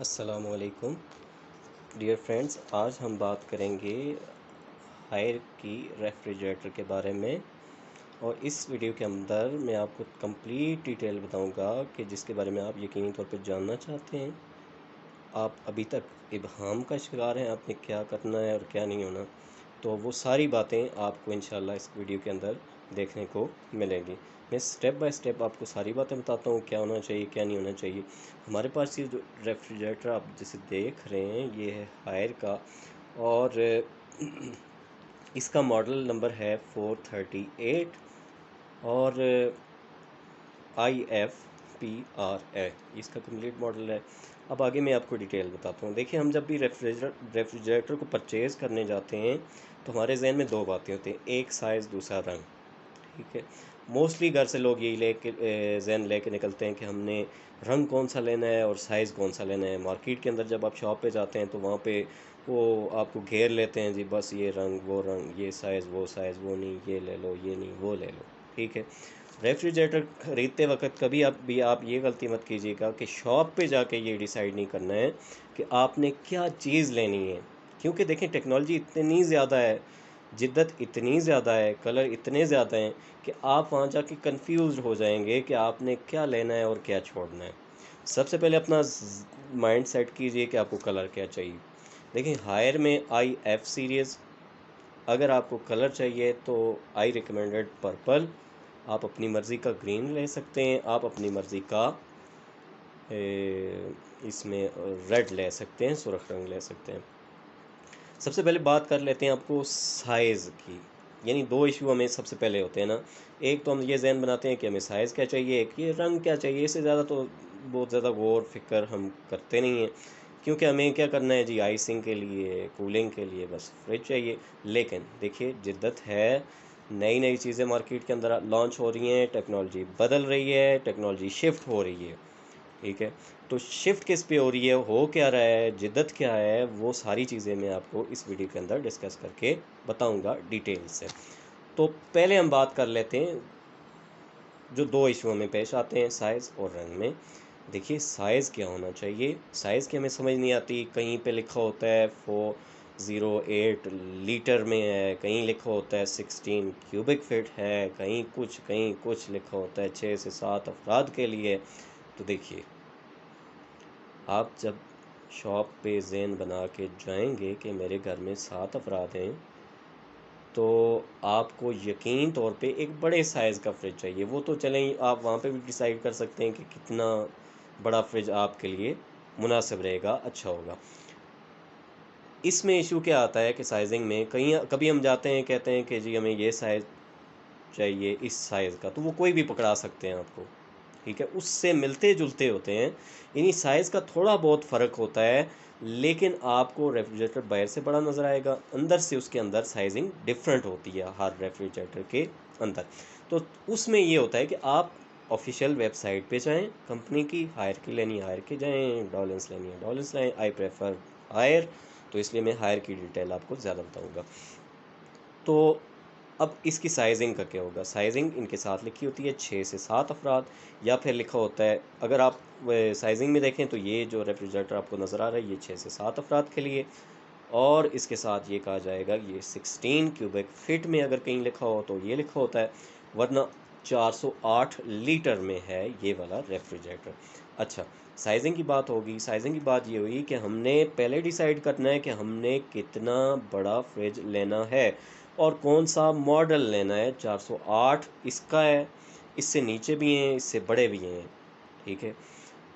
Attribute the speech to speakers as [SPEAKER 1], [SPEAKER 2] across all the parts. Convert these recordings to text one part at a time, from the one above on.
[SPEAKER 1] अस्सलामुअलैकुम dear friends, आज हम बात करेंगे हायर की रेफ्रिजरेटर के बारे में। और इस वीडियो के अंदर मैं आपको कंप्लीट डिटेल बताऊंगा कि जिसके बारे में आप यकीनी तौर पर जानना चाहते हैं। आप अभी तक इब्हाम का शिकार हैं, आपने क्या करना है और क्या नहीं होना, तो वो सारी बातें आपको इंशाल्लाह इस वीडियो के अंदर देखने को मिलेंगी। मैं स्टेप बाय स्टेप आपको सारी बातें बताता हूँ, क्या होना चाहिए क्या नहीं होना चाहिए। हमारे पास ये जो रेफ्रिजरेटर आप जिसे देख रहे हैं ये है हायर का, और इसका मॉडल नंबर है 438 और IFPRA इसका कंप्लीट मॉडल है। अब आगे मैं आपको डिटेल बताता हूँ। देखिए, हम जब भी रेफ्रिजरेटर को परचेज़ करने जाते हैं तो हमारे जहन में दो बातें होती हैं, एक साइज़, दूसरा रंग। ठीक है, मोस्टली घर से लोग यही लेके जहन लेके निकलते हैं कि हमने रंग कौन सा लेना है और साइज़ कौन सा लेना है। मार्केट के अंदर जब आप शॉप पे जाते हैं तो वहाँ पे वो आपको घेर लेते हैं, जी बस ये रंग वो रंग, ये साइज़ वो नहीं, ये ले लो ये नहीं वो ले लो। ठीक है, रेफ्रिजरेटर ख़रीदते वक्त कभी आप ये गलती मत कीजिएगा कि शॉप पे जाके ये डिसाइड नहीं करना है कि आपने क्या चीज़ लेनी है। क्योंकि देखें, टेक्नोलॉजी इतनी ज़्यादा है, जिद्दत इतनी ज़्यादा है, कलर इतने ज़्यादा हैं कि आप वहाँ जाके कंफ्यूज हो जाएंगे कि आपने क्या लेना है और क्या छोड़ना है। सबसे पहले अपना माइंड सेट कीजिए कि आपको कलर क्या चाहिए। देखिए, हायर में IF सीरीज़, अगर आपको कलर चाहिए तो आई रिकमेंडेड पर्पल, आप अपनी मर्ज़ी का ग्रीन ले सकते हैं, आप अपनी मर्ज़ी का इसमें रेड ले सकते हैं, सुर्ख रंग ले सकते हैं। सबसे पहले बात कर लेते हैं आपको साइज़ की। यानी दो इशू हमें सबसे पहले होते हैं ना, एक तो हम ये जहन बनाते हैं कि हमें साइज़ क्या चाहिए, एक ये रंग क्या चाहिए। इससे ज़्यादा तो बहुत ज़्यादा गौर फिक्र हम करते नहीं हैं, क्योंकि हमें क्या करना है जी, आइसिंग के लिए, कूलिंग के लिए बस फ्रिज चाहिए। लेकिन देखिए, जिद्दत है, नई नई चीज़ें मार्केट के अंदर लॉन्च हो रही हैं, टेक्नोलॉजी बदल रही है, टेक्नोलॉजी शिफ्ट हो रही है। ठीक है, तो शिफ्ट किस पे हो रही है, हो क्या रहा है, जिद्दत क्या है, वो सारी चीज़ें मैं आपको इस वीडियो के अंदर डिस्कस करके बताऊंगा डिटेल से। तो पहले हम बात कर लेते हैं जो दो इशू में पेश आते हैं, साइज़ और रंग में। देखिए, साइज़ क्या होना चाहिए, साइज़ की हमें समझ नहीं आती। कहीं पे लिखा होता है 408 लीटर में है, कहीं लिखा होता है 16 क्यूबिक फीट है, कहीं कुछ लिखा होता है 6 से 7 अफराद के लिए। तो देखिए, आप जब शॉप पे ज़ेन बना के जाएंगे कि मेरे घर में 7 अफराद हैं, तो आपको यकीन तौर पे एक बड़े साइज़ का फ्रिज चाहिए। वो तो चलें, आप वहाँ पे भी डिसाइड कर सकते हैं कि कितना बड़ा फ्रिज आपके लिए मुनासिब रहेगा, अच्छा होगा। इसमें इशू क्या आता है कि साइजिंग में कहीं कभी हम जाते हैं, कहते हैं कि जी हमें ये साइज़ चाहिए, इस साइज़ का, तो वो कोई भी पकड़ा सकते हैं आपको। ठीक है, उससे मिलते-जुलते होते हैं, यानी साइज़ का थोड़ा बहुत फ़र्क होता है, लेकिन आपको रेफ्रिजरेटर बाहर से बड़ा नज़र आएगा, अंदर से उसके अंदर साइज़िंग डिफरेंट होती है हर रेफ्रिजरेटर के अंदर। तो उसमें ये होता है कि आप ऑफ़िशियल वेबसाइट पे जाएँ, कंपनी की, हायर की लेनी है हायर की जाएँ, डॉलेंस लेनी है डॉलेंस लाएँ। आई प्रेफ़र हायर, तो इसलिए मैं हायर की डिटेल आपको ज़्यादा बताऊँगा। तो अब इसकी साइज़िंग का क्या होगा, साइज़िंग इनके साथ लिखी होती है 6 से 7 अफराद, या फिर लिखा होता है, अगर आप साइज़िंग में देखें तो ये जो रेफ्रिजरेटर आपको नज़र आ रहा है ये 6 से 7 अफराद के लिए, और इसके साथ ये कहा जाएगा ये 16 क्यूबिक फीट में अगर कहीं लिखा हो तो ये लिखा होता है, वरना 408 लीटर में है ये वाला रेफ्रिजरेटर। अच्छा, साइज़िंग की बात होगी। साइज़िंग की बात ये हुई कि हमने पहले डिसाइड करना है कि हमने कितना बड़ा फ्रिज लेना है और कौन सा मॉडल लेना है। 408 इसका है, इससे नीचे भी हैं, इससे बड़े भी हैं। ठीक है,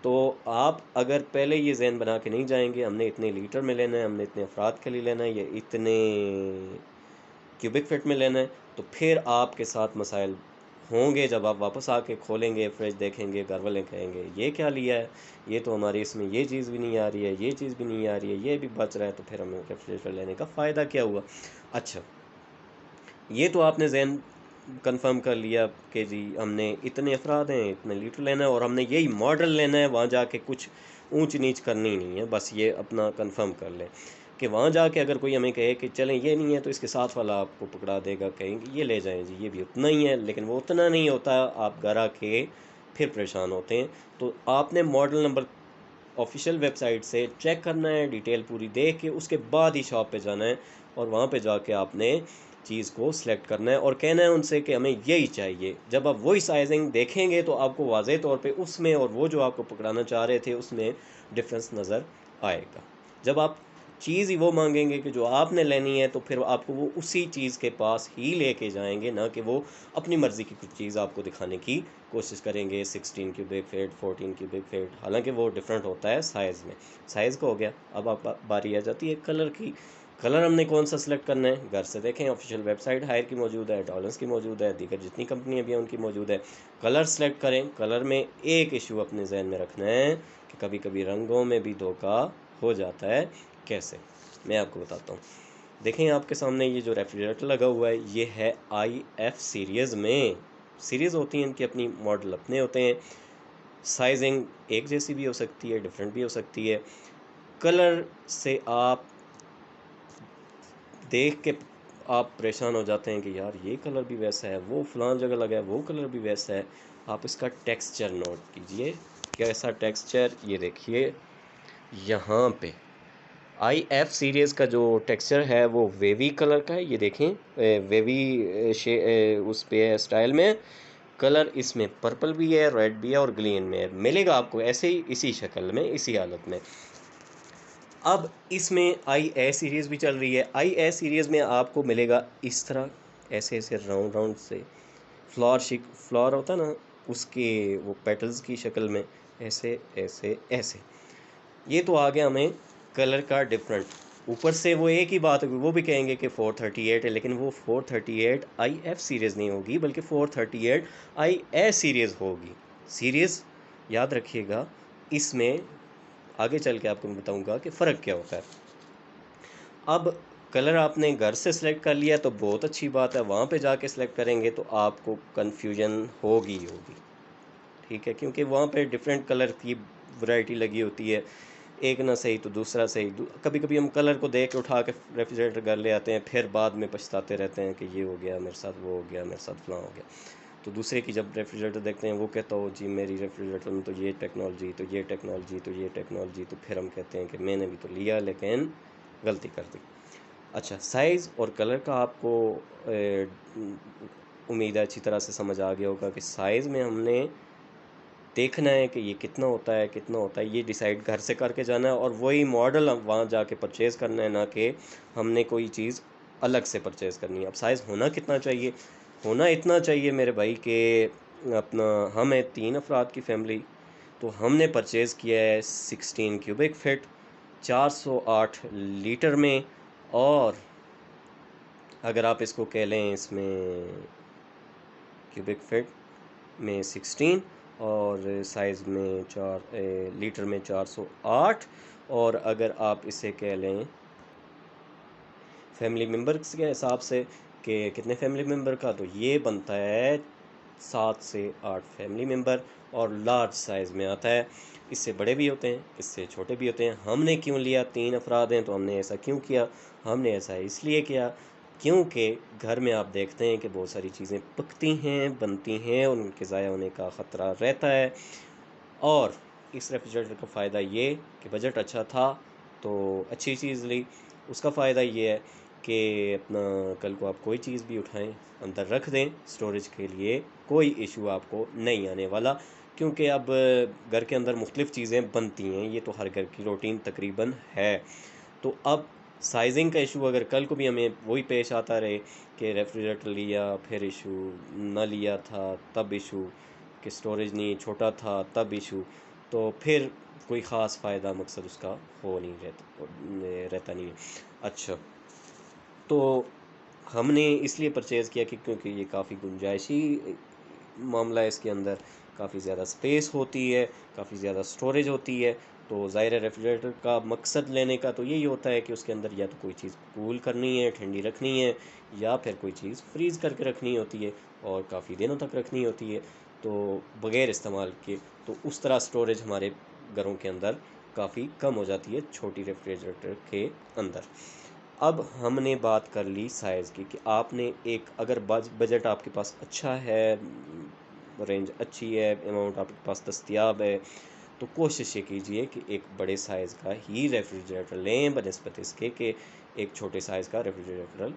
[SPEAKER 1] तो आप अगर पहले ये ज़हन बना के नहीं जाएंगे हमने इतने लीटर में लेना है, हमने इतने अफराद के लिए लेना है, या इतने क्यूबिक फीट में लेना है, तो फिर आपके साथ मसाइल होंगे। जब आप वापस आके खोलेंगे फ्रिज, देखेंगे, घर वाले कहेंगे ये क्या लिया है, ये तो हमारे इसमें ये चीज़ भी नहीं आ रही है, ये चीज़ भी नहीं आ रही है, ये भी बच रहा है, तो फिर हमें रेफ्रिजरेटर लेने का फ़ायदा क्या हुआ। अच्छा, ये तो आपने ज़हन कंफर्म कर लिया कि जी हमने इतने अफराद हैं, इतने लीटर लेना है और हमने यही मॉडल लेना है, वहाँ जाके कुछ ऊंच नीच करनी नहीं है। बस ये अपना कंफर्म कर लें कि वहाँ जाके अगर कोई हमें कहे कि चलें ये नहीं है, तो इसके साथ वाला आपको पकड़ा देगा, कहेंगे ये ले जाएं जी, ये भी उतना ही है, लेकिन वो उतना नहीं होता। आप घर आके फिर परेशान होते हैं। तो आपने मॉडल नंबर ऑफिशियल वेबसाइट से चेक करना है, डिटेल पूरी देख के उसके बाद ही शॉप पे जाना है और वहाँ पे जाके आपने चीज़ को सिलेक्ट करना है और कहना है उनसे कि हमें यही चाहिए। जब आप वही साइजिंग देखेंगे तो आपको वाज़ेह तौर पे उसमें और वो जो आपको पकड़ाना चाह रहे थे उसमें डिफरेंस नज़र आएगा। जब आप चीज़ ही वो मांगेंगे कि जो आपने लेनी है तो फिर आपको वो उसी चीज़ के पास ही लेके जाएंगे, ना कि वो अपनी मर्ज़ी की कुछ चीज़ आपको दिखाने की कोशिश करेंगे। 16 क्यूबिक फीट, 14 क्यूबिक फीट, हालांकि वो डिफरेंट होता है साइज़ में। साइज़ का हो गया। अब आप बारी आ जाती है कलर की। कलर हमने कौन सा सिलेक्ट करना है? घर से देखें, ऑफिशियल वेबसाइट हायर की मौजूद है, टॉलरेंस की मौजूद है, दीगर जितनी कंपनियां भी हैं उनकी मौजूद है। कलर सेलेक्ट करें। कलर में एक इशू अपने जहन में रखना है कि कभी कभी रंगों में भी धोखा हो जाता है। कैसे? मैं आपको बताता हूँ। देखें आपके सामने ये जो रेफ्रिजरेटर लगा हुआ है ये है IF सीरीज़ में। सीरीज़ होती हैं इनकी, अपनी मॉडल अपने होते हैं। साइजिंग एक जैसी भी हो सकती है, डिफरेंट भी हो सकती है। कलर से आप देख के आप परेशान हो जाते हैं कि यार ये कलर भी वैसा है, वो फलां जगह लगा है, वो कलर भी वैसा है। आप इसका टेक्सचर नोट कीजिए। कैसा टेक्सचर? ये देखिए यहाँ पे IF सीरीज़ का जो टेक्सचर है वो वेवी कलर का है। ये देखें, वेवी उस पे है, स्टाइल में। कलर इसमें पर्पल भी है, रेड भी है और ग्रीन में है। मिलेगा आपको ऐसे ही, इसी शक्ल में, इसी हालत में। अब इसमें IA सीरीज़ भी चल रही है। IA सीरीज़ में आपको मिलेगा इस तरह, ऐसे ऐसे राउंड राउंड से फ्लावर होता ना, उसके वो पेटल्स की शक्ल में, ऐसे ऐसे ऐसे। ये तो आ गया हमें कलर का डिफरेंट। ऊपर से वो एक ही बात होगी, वो भी कहेंगे कि 438 है, लेकिन वो 438 IF सीरीज़ नहीं होगी बल्कि 438 IA सीरीज़ होगी। सीरीज़ याद रखिएगा। इसमें आगे चल के आपको मैं बताऊंगा कि फ़र्क क्या होता है। अब कलर आपने घर से सिलेक्ट कर लिया तो बहुत अच्छी बात है। वहाँ पे जाके सिलेक्ट करेंगे तो आपको कन्फ्यूजन होगी ही होगी, ठीक है, क्योंकि वहाँ पे डिफरेंट कलर की वैरायटी लगी होती है। एक ना सही तो दूसरा सही। कभी कभी हम कलर को देख के उठा के रेफ्रिजरेटर घर ले आते हैं, फिर बाद में पछताते रहते हैं कि ये हो गया मेरे साथ, वो हो गया मेरे साथ, फलां हो गया। तो दूसरे की जब रेफ्रिजरेटर देखते हैं वो कहता हो जी मेरी रेफ्रिजरेटर में तो ये टेक्नोलॉजी, तो ये टेक्नोलॉजी, तो ये टेक्नोलॉजी, तो फिर हम कहते हैं कि मैंने भी तो लिया लेकिन गलती कर दी। अच्छा, साइज़ और कलर का आपको उम्मीद है अच्छी तरह से समझ आ गया होगा कि साइज़ में हमने देखना है कि ये कितना होता है, कितना होता है, ये डिसाइड घर से करके जाना है और वही मॉडल हम वहाँ जाके परचेज़ करना है, ना कि हमने कोई चीज़ अलग से परचेज़ करनी है। अब साइज़ होना कितना चाहिए? होना इतना चाहिए मेरे भाई कि अपना हम हैं 3 अफराद की फैमिली, तो हमने परचेज़ किया है 16 क्यूबिक फीट 408 लीटर में। और अगर आप इसको कह लें इसमें क्यूबिक फीट में 16 और साइज़ में 4 लीटर में 408। और अगर आप इसे कह लें फैमिली मेम्बर्स के हिसाब से कि कितने फैमिली मेम्बर का, तो ये बनता है 7 से 8 फैमिली मेम्बर और लार्ज साइज़ में आता है। इससे बड़े भी होते हैं, इससे छोटे भी होते हैं। हमने क्यों लिया? 3 अफराद हैं तो हमने ऐसा क्यों किया? हमने ऐसा इसलिए किया क्योंकि घर में आप देखते हैं कि बहुत सारी चीज़ें पकती हैं, बनती हैं और उनके ज़ाया होने का ख़तरा रहता है। और इस रेफ्रिजरेटर का फ़ायदा ये कि बजट अच्छा था तो अच्छी चीज़ ली। उसका फ़ायदा ये है कि अपना कल को आप कोई चीज़ भी उठाएं, अंदर रख दें स्टोरेज के लिए, कोई इशू आपको नहीं आने वाला। क्योंकि अब घर के अंदर मुख्तलिफ़ चीज़ें बनती हैं, ये तो हर घर की रूटीन तकरीबन है। तो अब साइजिंग का इशू अगर कल को भी हमें वही पेश आता रहे कि रेफ्रिजरेटर लिया फिर इशू, न लिया था तब इशू, कि स्टोरेज नहीं, छोटा था तब इशू, तो फिर कोई ख़ास फ़ायदा मकसद उसका हो नहीं रहता नहीं है। अच्छा, तो हमने इसलिए परचेज़ किया कि क्योंकि ये काफ़ी गुंजाइशी मामला है, इसके अंदर काफ़ी ज़्यादा स्पेस होती है, काफ़ी ज़्यादा स्टोरेज होती है। तो ज़ाहिर है रेफ्रिजरेटर का मकसद लेने का तो यही होता है कि उसके अंदर या तो कोई चीज़ कूल करनी है, ठंडी रखनी है, या फिर कोई चीज़ फ्रीज़ करके रखनी होती है और काफ़ी दिनों तक रखनी होती है, तो बग़ैर इस्तेमाल के। तो उस तरह स्टोरेज हमारे घरों के अंदर काफ़ी कम हो जाती है छोटी रेफ्रिजरेटर के अंदर। अब हमने बात कर ली साइज़ की कि आपने एक अगर बजट आपके पास अच्छा है, रेंज अच्छी है, अमाउंट आपके पास दस्तयाब है, तो कोशिश ये कीजिए कि एक बड़े साइज़ का ही रेफ्रिजरेटर लें बनिस्बत इसके कि एक छोटे साइज़ का रेफ्रिजरेटर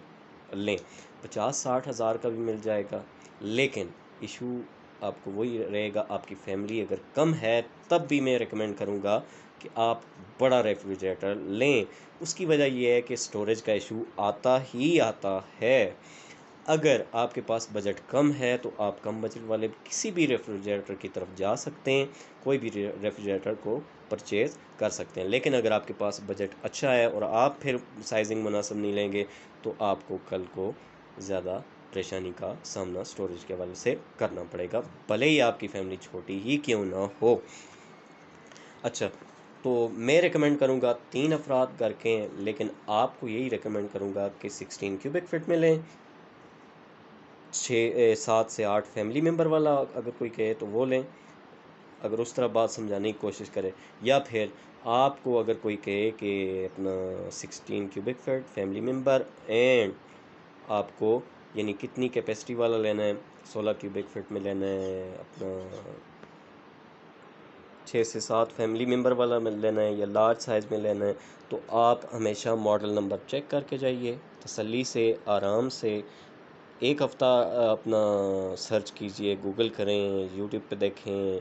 [SPEAKER 1] लें। 50-60 हज़ार का भी मिल जाएगा, लेकिन इशू आपको वही रहेगा, आपकी फैमिली अगर कम है तब भी मैं रिकमेंड करूँगा कि आप बड़ा रेफ्रिजरेटर लें। उसकी वजह ये है कि स्टोरेज का इशू आता ही आता है। अगर आपके पास बजट कम है तो आप कम बजट वाले किसी भी रेफ्रिजरेटर की तरफ जा सकते हैं, कोई भी रेफ्रिजरेटर को परचेज़ कर सकते हैं। लेकिन अगर आपके पास बजट अच्छा है और आप फिर साइजिंग मुनासिब नहीं लेंगे तो आपको कल को ज़्यादा परेशानी का सामना स्टोरेज के हवाले से करना पड़ेगा, भले ही आपकी फैमिली छोटी ही क्यों ना हो। अच्छा, तो मैं रिकमेंड करूँगा 3 अफराद घर के हैं, लेकिन आपको यही रिकमेंड करूँगा कि 16 क्यूबिक फीट में लें। 7 से 8 फैमिली मेम्बर वाला अगर कोई कहे तो वो लें, अगर उस तरह बात समझाने की कोशिश करें। या फिर आपको अगर कोई कहे कि अपना 16 cubic feet family member and आपको यानी कितनी कैपेसिटी वाला लेना है, 16 क्यूबिक फीट में लेना है, अपना 6 से 7 फैमिली मेम्बर वाला में लेना है या लार्ज साइज़ में लेना है, तो आप हमेशा मॉडल नंबर चेक करके जाइए, तसल्ली से, आराम से। एक हफ़्ता अपना सर्च कीजिए, गूगल करें, यूट्यूब पे देखें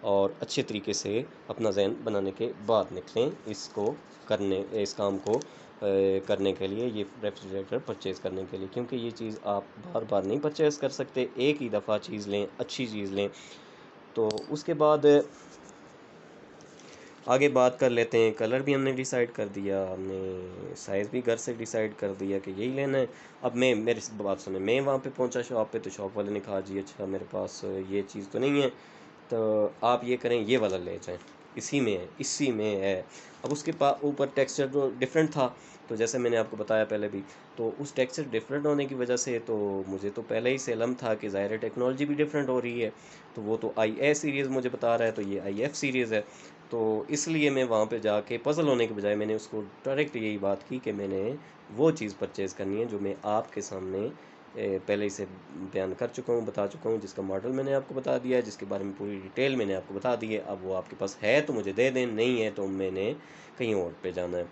[SPEAKER 1] और अच्छे तरीके से अपना ज़हन बनाने के बाद निकलें इस काम को करने के लिए, ये रेफ्रिजरेटर परचेज़ करने के लिए। क्योंकि ये चीज़ आप बार-बार नहीं परचेज़ कर सकते, एक ही दफ़ा चीज़ लें, अच्छी चीज़ लें। तो उसके बाद आगे बात कर लेते हैं। कलर भी हमने डिसाइड कर दिया, हमने साइज़ भी घर से डिसाइड कर दिया कि यही लेना है। अब मेरी बात सुने, मैं वहाँ पे पहुँचा शॉप पे तो शॉप वाले ने कहा जी अच्छा मेरे पास ये चीज़ तो नहीं है, तो आप ये करें ये वाला ले जाएँ, इसी में है। अब उसके ऊपर टेक्सचर तो डिफरेंट था, तो जैसे मैंने आपको बताया पहले भी, तो उस टेक्सचर डिफरेंट होने की वजह से तो मुझे तो पहले ही से इल्म था कि ज़ाहिर है टेक्नोलॉजी भी डिफरेंट हो रही है। तो वो तो IA सीरीज़ मुझे बता रहा है, तो ये IF सीरीज़ है। तो इसलिए मैं वहाँ पे जाके पज़ल होने के बजाय मैंने उसको डायरेक्ट यही बात की कि मैंने वो चीज़ परचेज़ करनी है जो मैं आपके सामने पहले ही से बयान कर चुका हूँ, बता चुका हूँ, जिसका मॉडल मैंने आपको बता दिया है, जिसके बारे में पूरी डिटेल मैंने आपको बता दी है। अब वो आपके पास है तो मुझे दे दें, नहीं है तो मैंने कहीं और पे जाना है।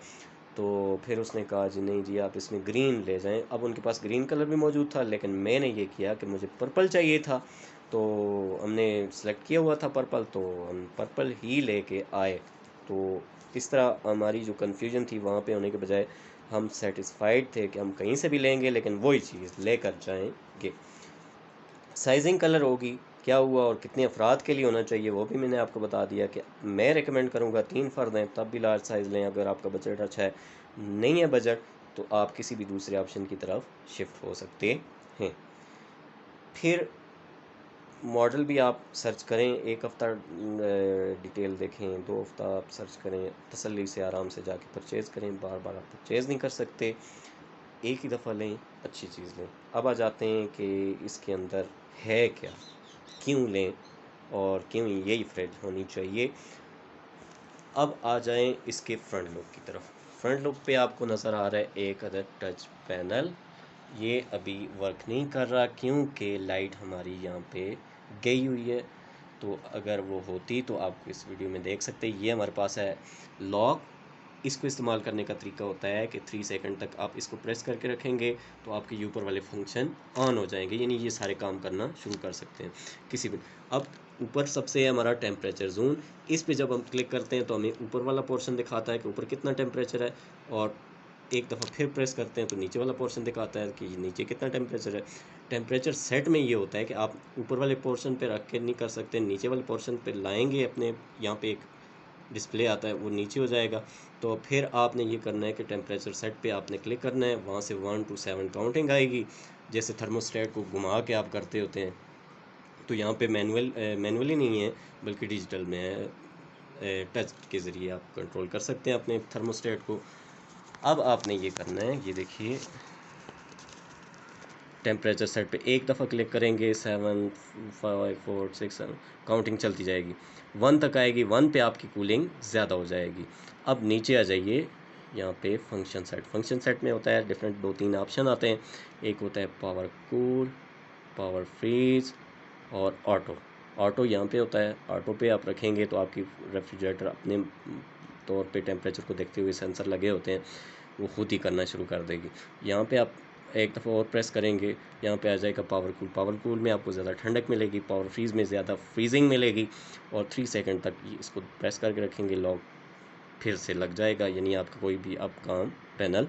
[SPEAKER 1] तो फिर उसने कहा जी नहीं जी आप इसमें ग्रीन ले जाएँ। अब उनके पास ग्रीन कलर भी मौजूद था, लेकिन मैंने ये किया कि मुझे पर्पल चाहिए था, तो हमने सेलेक्ट किया हुआ था पर्पल, तो हम पर्पल ही लेके आए। तो इस तरह हमारी जो कन्फ्यूजन थी वहाँ पे होने के बजाय हम सैटिस्फाइड थे कि हम कहीं से भी लेंगे लेकिन वही चीज़ लेकर जाएंगे। साइजिंग कलर होगी, क्या हुआ और कितने अफराद के लिए होना चाहिए वो भी मैंने आपको बता दिया कि मैं रिकमेंड करूँगा 3 फ़र्द हैं तब भी लार्ज साइज़ लें। अगर आपका बजट अच्छा है, नहीं है बजट, तो आप किसी भी दूसरे ऑप्शन की तरफ शिफ्ट हो सकते हैं। फिर मॉडल भी आप सर्च करें, एक हफ़्ता डिटेल देखें, 2 हफ़्ता आप सर्च करें, तसल्ली से आराम से जाके परचेज़ करें। बार-बार आप परचेज़ नहीं कर सकते, एक ही दफ़ा लें, अच्छी चीज़ लें। अब आ जाते हैं कि इसके अंदर है क्या? क्यों लें और क्यों यही फ्रिज होनी चाहिए? अब आ जाएँ इसके फ्रंट लुक की तरफ। फ्रंट लुक पे आपको नज़र आ रहा है एक अदर टच पैनल। ये अभी वर्क नहीं कर रहा क्योंकि लाइट हमारी यहाँ पे गई हुई है। तो अगर वो होती तो आपको इस वीडियो में देख सकते हैं। ये हमारे पास है लॉक। इसको इस्तेमाल करने का तरीका होता है कि 3 सेकंड तक आप इसको प्रेस करके रखेंगे तो आपके ये ऊपर वाले फंक्शन ऑन हो जाएंगे, यानी ये सारे काम करना शुरू कर सकते हैं किसी भी। अब ऊपर सबसे है हमारा टेम्परेचर जोन। इस पे जब हम क्लिक करते हैं तो हमें ऊपर वाला पोर्शन दिखाता है कि ऊपर कितना टेम्परेचर है, और एक दफ़ा फिर प्रेस करते हैं तो नीचे वाला पोर्शन दिखाता है कि नीचे कितना टेम्परेचर है। टेम्परेचर सेट में ये होता है कि आप ऊपर वाले पोर्शन पे रख के नहीं कर सकते, नीचे वाले पोर्शन पे लाएंगे अपने, यहाँ पे एक डिस्प्ले आता है वो नीचे हो जाएगा। तो फिर आपने ये करना है कि टेम्परेचर सेट पे आपने क्लिक करना है, वहाँ से 1 to 7 काउंटिंग आएगी, जैसे थर्मोस्टेट को घुमा के आप करते होते हैं। तो यहाँ पे मैनुअली नहीं है बल्कि डिजिटल में है, टच के ज़रिए आप कंट्रोल कर सकते हैं अपने थर्मोस्टेट को। अब आपने ये करना है, ये देखिए टेम्परेचर सेट पे एक दफ़ा क्लिक करेंगे, 7 5 4 6 7 काउंटिंग चलती जाएगी, 1 तक आएगी, 1 पे आपकी कूलिंग ज़्यादा हो जाएगी। अब नीचे आ जाइए, यहाँ पे फंक्शन सेट में होता है डिफरेंट 2-3 ऑप्शन आते हैं। एक होता है पावर कूल, पावर फ्रीज और ऑटो। ऑटो यहाँ पे होता है, ऑटो पे आप रखेंगे तो आपकी रेफ्रिजरेटर अपने तौर पे टेम्परेचर को देखते हुए सेंसर लगे होते हैं, वो खुद ही करना शुरू कर देगी। यहाँ पे आप एक दफ़ा और प्रेस करेंगे, यहाँ पे आ जाएगा पावर कूल। पावर कूल में आपको ज़्यादा ठंडक मिलेगी, पावर फ्रीज़ में ज़्यादा फ्रीजिंग मिलेगी। और 3 सेकंड तक इसको प्रेस करके रखेंगे, लॉक फिर से लग जाएगा, यानी आपका कोई भी अब काम पैनल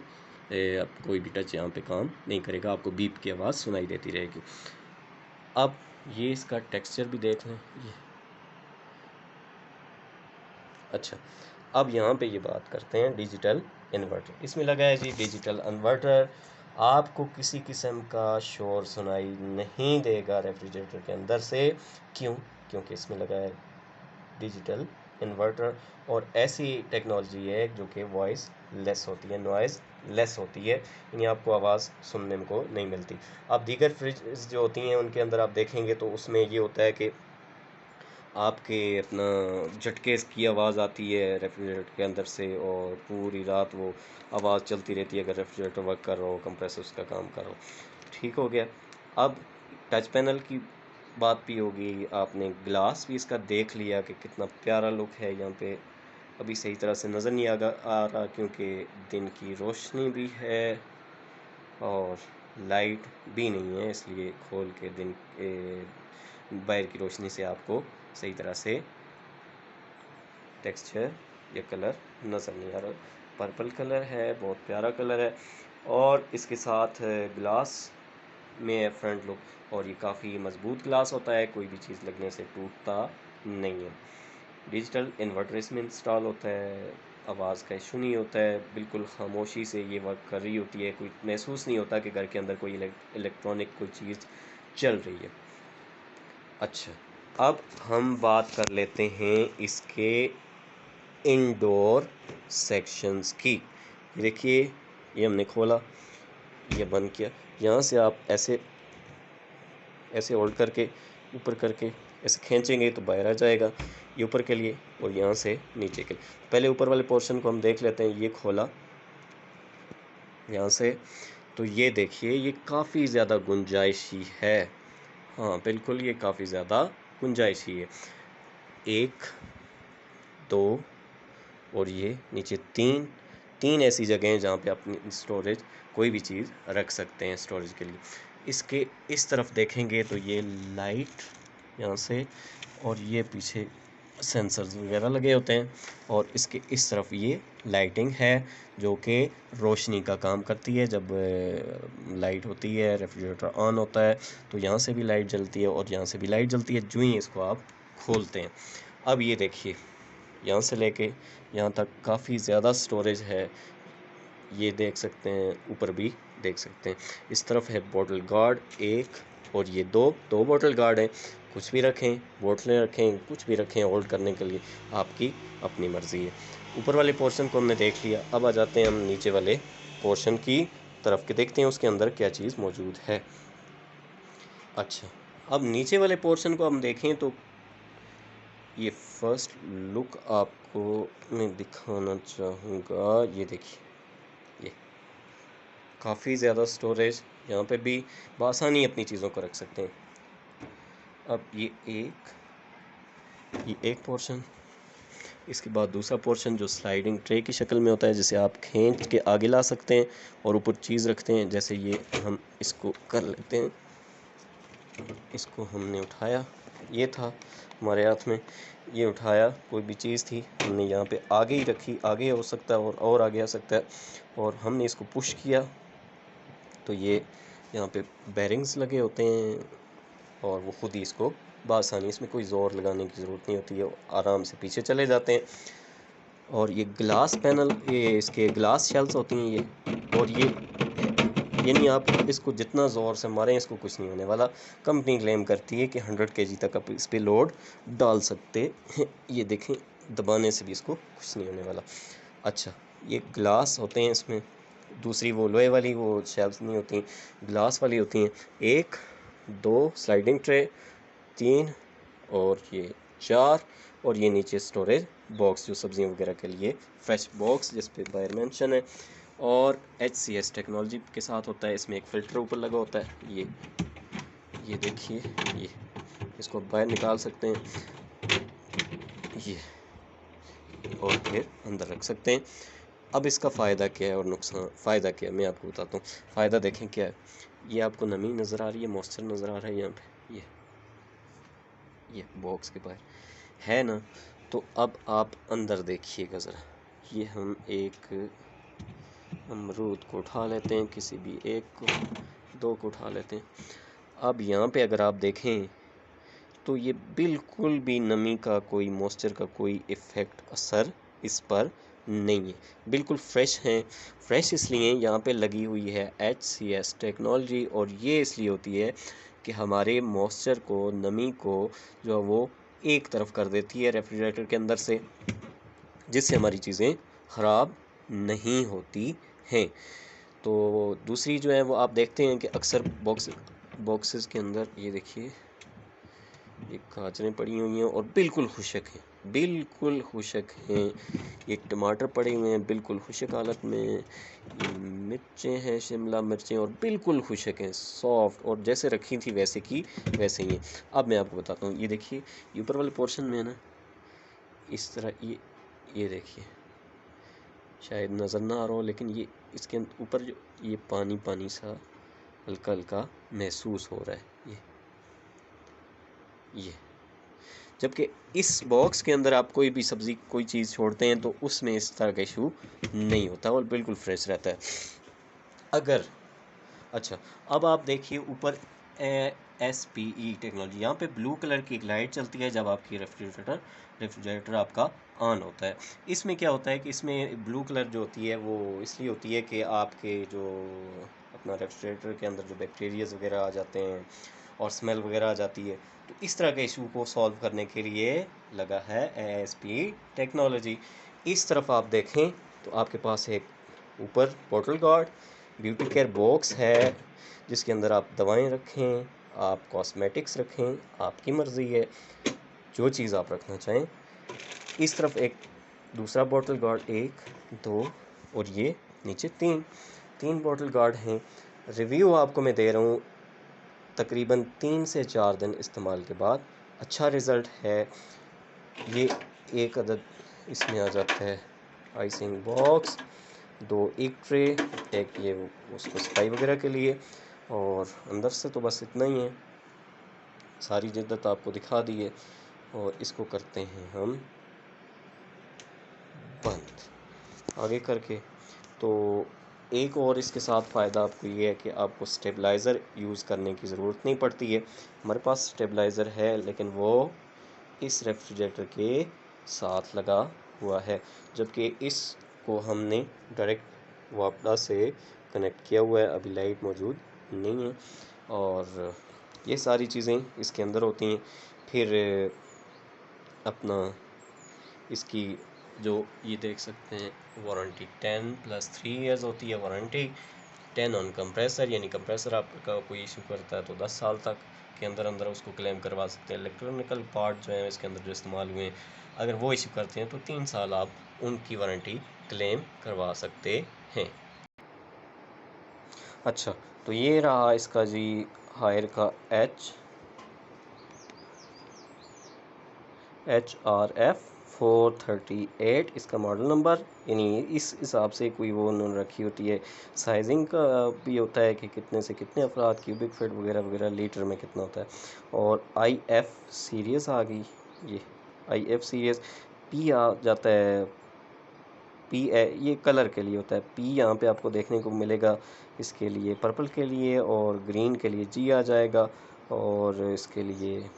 [SPEAKER 1] आप कोई भी टच यहाँ पे काम नहीं करेगा, आपको बीप की आवाज़ सुनाई देती रहेगी। अब ये इसका टेक्सचर भी देख लें ये। अच्छा, अब यहाँ पे ये बात करते हैं डिजिटल इन्वर्टर। इसमें लगा है जी डिजिटल इन्वर्टर, आपको किसी किस्म का शोर सुनाई नहीं देगा रेफ्रिजरेटर के अंदर से। क्यों? क्योंकि इसमें लगा है डिजिटल इन्वर्टर, और ऐसी टेक्नोलॉजी है जो कि वॉइस लेस होती है, नॉइज़ लेस होती है, यानी आपको आवाज़ सुनने को नहीं मिलती। अब दीगर फ्रिज जो होती हैं उनके अंदर आप देखेंगे तो उसमें ये होता है कि आपके अपना झटके की आवाज़ आती है रेफ्रिजरेटर के अंदर से, और पूरी रात वो आवाज़ चलती रहती है अगर रेफ्रिजरेटर वर्क कर रहा हो, कंप्रेसर उसका काम कर रहा हो। ठीक हो गया। अब टच पैनल की बात भी होगी, आपने ग्लास भी इसका देख लिया कि कितना प्यारा लुक है। यहाँ पे अभी सही तरह से नज़र नहीं आ रहा क्योंकि दिन की रोशनी भी है और लाइट भी नहीं है, इसलिए खोल के दिन बाहर की रोशनी से आपको सही तरह से टेक्सचर या कलर नज़र नहीं आ रहा। पर्पल कलर है, बहुत प्यारा कलर है, और इसके साथ ग्लास में फ्रंट लुक, और ये काफ़ी मज़बूत ग्लास होता है, कोई भी चीज़ लगने से टूटता नहीं है। डिजिटल इन्वर्टर इसमें इंस्टॉल होता है, आवाज़ का इशू नहीं होता है, बिल्कुल खामोशी से ये वर्क कर रही होती है, कोई महसूस नहीं होता कि घर के अंदर कोई इलेक्ट्रॉनिक कोई चीज़ चल रही है। अच्छा, अब हम बात कर लेते हैं इसके इंडोर सेक्शंस की। देखिए, ये हमने खोला, ये बंद किया, यहाँ से आप ऐसे ऐसे होल्ड करके ऊपर करके ऐसे खींचेंगे तो बाहर आ जाएगा, ये ऊपर के लिए, और यहाँ से नीचे के लिए। पहले ऊपर वाले पोर्शन को हम देख लेते हैं। ये खोला यहाँ से, तो ये देखिए ये काफ़ी ज़्यादा गुंजाइशी है। हाँ बिल्कुल, ये काफ़ी ज़्यादा गुंजाइशी है। 1 2 और ये नीचे 3 ऐसी जगह हैं जहाँ पे अपनी स्टोरेज कोई भी चीज़ रख सकते हैं स्टोरेज के लिए। इसके इस तरफ देखेंगे तो ये लाइट यहाँ से, और ये पीछे सेंसर्स वगैरह लगे होते हैं, और इसके इस तरफ ये लाइटिंग है जो कि रोशनी का काम करती है। जब लाइट होती है, रेफ्रिजरेटर ऑन होता है, तो यहाँ से भी लाइट जलती है और यहाँ से भी लाइट जलती है जो ही इसको आप खोलते हैं। अब ये देखिए, यहाँ से लेके यहाँ तक काफ़ी ज़्यादा स्टोरेज है, ये देख सकते हैं, ऊपर भी देख सकते हैं। इस तरफ है बॉटल गार्ड 1, और ये दो बॉटल गार्ड हैं। कुछ भी रखें, बोतलें रखें, कुछ भी रखें होल्ड करने के लिए, आपकी अपनी मर्ज़ी है। ऊपर वाले पोर्शन को हमने देख लिया, अब आ जाते हैं हम नीचे वाले पोर्शन की तरफ के, देखते हैं उसके अंदर क्या चीज़ मौजूद है। अच्छा, अब नीचे वाले पोर्शन को हम देखें तो ये फर्स्ट लुक आपको मैं दिखाना चाहूँगा। ये देखिए, ये काफ़ी ज़्यादा स्टोरेज, यहाँ पे भी बआसानी अपनी चीज़ों को रख सकते हैं। अब ये एक पोर्शन, इसके बाद दूसरा पोर्शन जो स्लाइडिंग ट्रे की शक्ल में होता है, जिसे आप खींच के आगे ला सकते हैं और ऊपर चीज़ रखते हैं। जैसे ये हम इसको कर लेते हैं, इसको हमने उठाया, ये था हमारे हाथ में, ये उठाया, कोई भी चीज़ थी हमने यहाँ पे आगे ही रखी, आगे हो सकता है और आगे आ सकता है, और हमने इसको पुश किया तो ये यहाँ पे बेरिंग्स लगे होते हैं और वो खुद ही इसको बआसानी, इसमें कोई ज़ोर लगाने की ज़रूरत नहीं होती है, आराम से पीछे चले जाते हैं। और ये ग्लास पैनल, ये इसके ग्लास शेल्स होती हैं ये, और ये यानी आप इसको जितना ज़ोर से मारें इसको कुछ नहीं होने वाला। कंपनी क्लेम करती है कि 100 kg तक आप इस पर लोड डाल सकते हैं। ये देखें, दबाने से भी इसको कुछ नहीं होने वाला। अच्छा, ये ग्लास होते हैं इसमें, दूसरी वो लोहे वाली वो शेल्फ नहीं होती, ग्लास वाली होती हैं। 1 2 स्लाइडिंग ट्रे, 3 और ये 4, और ये नीचे स्टोरेज बॉक्स जो सब्जियों वगैरह के लिए, फ्रेश बॉक्स जिस पे बाहर मेंशन है, और HCS टेक्नोलॉजी के साथ होता है। इसमें एक फ़िल्टर ऊपर लगा होता है, ये देखिए, ये इसको बाहर निकाल सकते हैं ये, और फिर अंदर रख सकते हैं। अब इसका फ़ायदा क्या है और नुकसान, फ़ायदा क्या है मैं आपको बताता हूँ। फ़ायदा देखें क्या है, ये आपको नमी नज़र आ रही है, मॉइस्चर नज़र आ रहा है यहाँ पे, ये बॉक्स के बाहर है ना। तो अब आप अंदर देखिएगा ज़रा, ये हम एक अमरूद को उठा लेते हैं, किसी भी एक को, दो को उठा लेते हैं। अब यहाँ पे अगर आप देखें तो ये बिल्कुल भी नमी का कोई, मॉइस्चर का कोई इफ़ेक्ट, असर इस पर नहीं है, बिल्कुल फ्रेश हैं। फ्रेश इसलिए यहाँ पे लगी हुई है HCS टेक्नोलॉजी, और ये इसलिए होती है कि हमारे मॉइस्चर को, नमी को जो वो एक तरफ कर देती है रेफ्रिजरेटर के अंदर से, जिससे हमारी चीज़ें ख़राब नहीं होती हैं। तो दूसरी जो है वो आप देखते हैं कि अक्सर बॉक्सेस के अंदर ये देखिए ये गाजरें पड़ी हुई हैं और बिल्कुल खुशक हैं, बिल्कुल खुशक हैं। ये टमाटर पड़े हुए हैं बिल्कुल खुशक हालत में, ये मिर्चें हैं, शिमला मिर्चें, और बिल्कुल खुशक हैं, सॉफ्ट, और जैसे रखी थी वैसे की वैसे ही हैं। अब मैं आपको बताता हूँ, ये देखिए ये ऊपर वाले पोर्शन में है ना, इस तरह ये देखिए, शायद नज़र ना आ रहा हो, लेकिन ये इसके ऊपर जो ये पानी पानी सा हल्का हल्का महसूस हो रहा है, ये जबकि इस बॉक्स के अंदर आप कोई भी सब्ज़ी, कोई चीज़ छोड़ते हैं तो उसमें इस तरह का इशू नहीं होता और बिल्कुल फ्रेश रहता है। अगर अच्छा, अब आप देखिए ऊपर SPE टेक्नोलॉजी, यहाँ पे ब्लू कलर की एक लाइट चलती है जब आपकी रेफ्रिजरेटर आपका ऑन होता है। इसमें क्या होता है कि इसमें ब्लू कलर जो होती है वो इसलिए होती है कि आपके जो अपना रेफ्रिजरेटर के अंदर जो बैक्टीरियाज वगैरह आ जाते हैं और स्मेल वगैरह आ जाती है, तो इस तरह के इशू को सॉल्व करने के लिए लगा है SPE टेक्नोलॉजी। इस तरफ आप देखें तो आपके पास एक ऊपर bottle gourd beauty care box है, जिसके अंदर आप दवाएं रखें, आप कॉस्मेटिक्स रखें, आपकी मर्ज़ी है जो चीज़ आप रखना चाहें। इस तरफ एक दूसरा बॉटल गार्ड, 1 2 और ये नीचे 3 बॉटल गार्ड हैं। रिव्यू आपको मैं दे रहा हूँ तकरीबन 3 से 4 दिन इस्तेमाल के बाद, अच्छा रिज़ल्ट है। ये एक अदद इसमें आ जाता है आइसिंग बॉक्स, 2 एक ट्रे, एक ये उसको सफाई वगैरह के लिए, और अंदर से तो बस इतना ही है, सारी जिद्दत आपको दिखा दी है। और इसको करते हैं हम बंद आगे करके। तो एक और इसके साथ फ़ायदा आपको ये है कि आपको स्टेबलाइज़र यूज़ करने की ज़रूरत नहीं पड़ती है। हमारे पास स्टेबलाइज़र है लेकिन वो इस रेफ्रिजरेटर के साथ लगा हुआ है, जबकि इसको हमने डायरेक्ट वापडा से कनेक्ट किया हुआ है, अभी लाइट मौजूद नहीं है। और ये सारी चीज़ें इसके अंदर होती हैं। फिर अपना इसकी जो ये देख सकते हैं वारंटी 10 + 3 ईयर्स होती है वारंटी। 10 ऑन कंप्रेसर, यानी कंप्रेसर आपका कोई इशू करता है तो 10 साल तक के अंदर अंदर उसको क्लेम करवा सकते हैं। इलेक्ट्रॉनिकल पार्ट जो है इसके अंदर जो इस्तेमाल हुए हैं, अगर वो इशू करते हैं तो 3 साल आप उनकी वारंटी क्लेम करवा सकते हैं। अच्छा, तो ये रहा इसका जी हायर का HRF 438 इसका मॉडल नंबर, यानी इस हिसाब से कोई वो उन्होंने रखी होती है। साइजिंग का भी होता है कि कितने से कितने अफराद, क्यूबिक फीट वगैरह वगैरह, लीटर में कितना होता है। और IF सीरीज़ आ गई, ये IF सीरीज़। P आ जाता है, P ये कलर के लिए होता है। P यहाँ पे आपको देखने को मिलेगा इसके लिए, पर्पल के लिए, और ग्रीन के लिए G आ जाएगा, और इसके लिए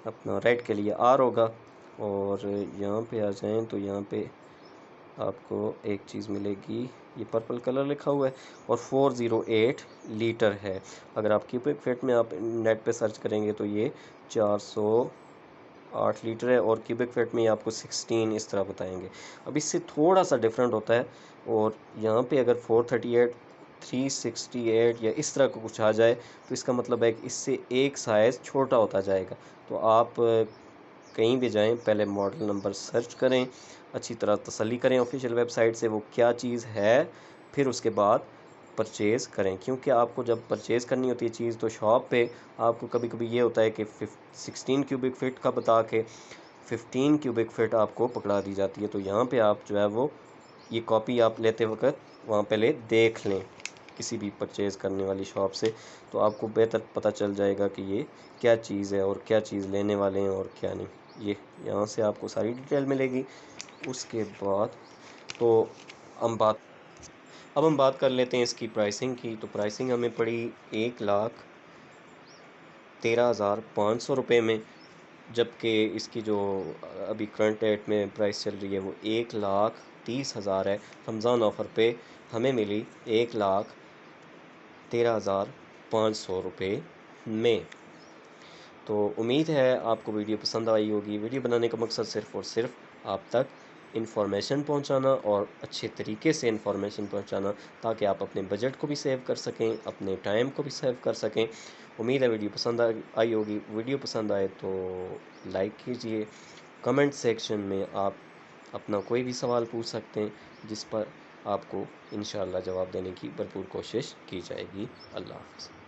[SPEAKER 1] अपना रेड के लिए R होगा। और यहाँ पे आ जाएं तो यहाँ पे आपको एक चीज़ मिलेगी, ये पर्पल कलर लिखा हुआ है, और 408 लीटर है। अगर आप क्यूबिक फीट में आप नेट पे सर्च करेंगे तो ये 408 लीटर है, और क्यूबिक फीट में आपको 16 इस तरह बताएंगे। अब इससे थोड़ा सा डिफरेंट होता है। और यहाँ पे अगर 438, 368 या इस तरह का कुछ आ जाए तो इसका मतलब है कि इससे एक साइज़ छोटा होता जाएगा। तो आप कहीं भी जाएं, पहले मॉडल नंबर सर्च करें, अच्छी तरह तसल्ली करें ऑफिशियल वेबसाइट से वो क्या चीज़ है, फिर उसके बाद परचेज़ करें, क्योंकि आपको जब परचेज़ करनी होती है चीज़ तो शॉप पे आपको कभी कभी ये होता है कि 16 क्यूबिक फ़ीट का बता के 15 क्यूबिक फ़ीट आपको पकड़ा दी जाती है। तो यहाँ पे आप जो है वो ये कॉपी आप लेते वक्त वहाँ पहले देख लें किसी भी परचेज़ करने वाली शॉप से, तो आपको बेहतर पता चल जाएगा कि ये क्या चीज़ है और क्या चीज़ लेने वाले हैं और क्या नहीं। ये यहाँ से आपको सारी डिटेल मिलेगी। उसके बाद तो हम बात अब हम बात कर लेते हैं इसकी प्राइसिंग की। तो प्राइसिंग हमें पड़ी 1,13,500 रुपये में, जबकि इसकी जो अभी करंट रेट में प्राइस चल रही है वो 1,30,000 है। रमज़ान ऑफ़र पे हमें मिली 1,13,500 रुपये में। तो उम्मीद है आपको वीडियो पसंद आई होगी। वीडियो बनाने का मकसद सिर्फ़ और सिर्फ आप तक इन्फॉर्मेशन पहुंचाना और अच्छे तरीके से इन्फॉर्मेशन पहुंचाना, ताकि आप अपने बजट को भी सेव कर सकें, अपने टाइम को भी सेव कर सकें। उम्मीद है वीडियो पसंद आई होगी। वीडियो पसंद आए तो लाइक कीजिए। कमेंट सेक्शन में आप अपना कोई भी सवाल पूछ सकते हैं, जिस पर आपको इंशाअल्लाह जवाब देने की भरपूर कोशिश की जाएगी। अल्लाह हाफ़िज़।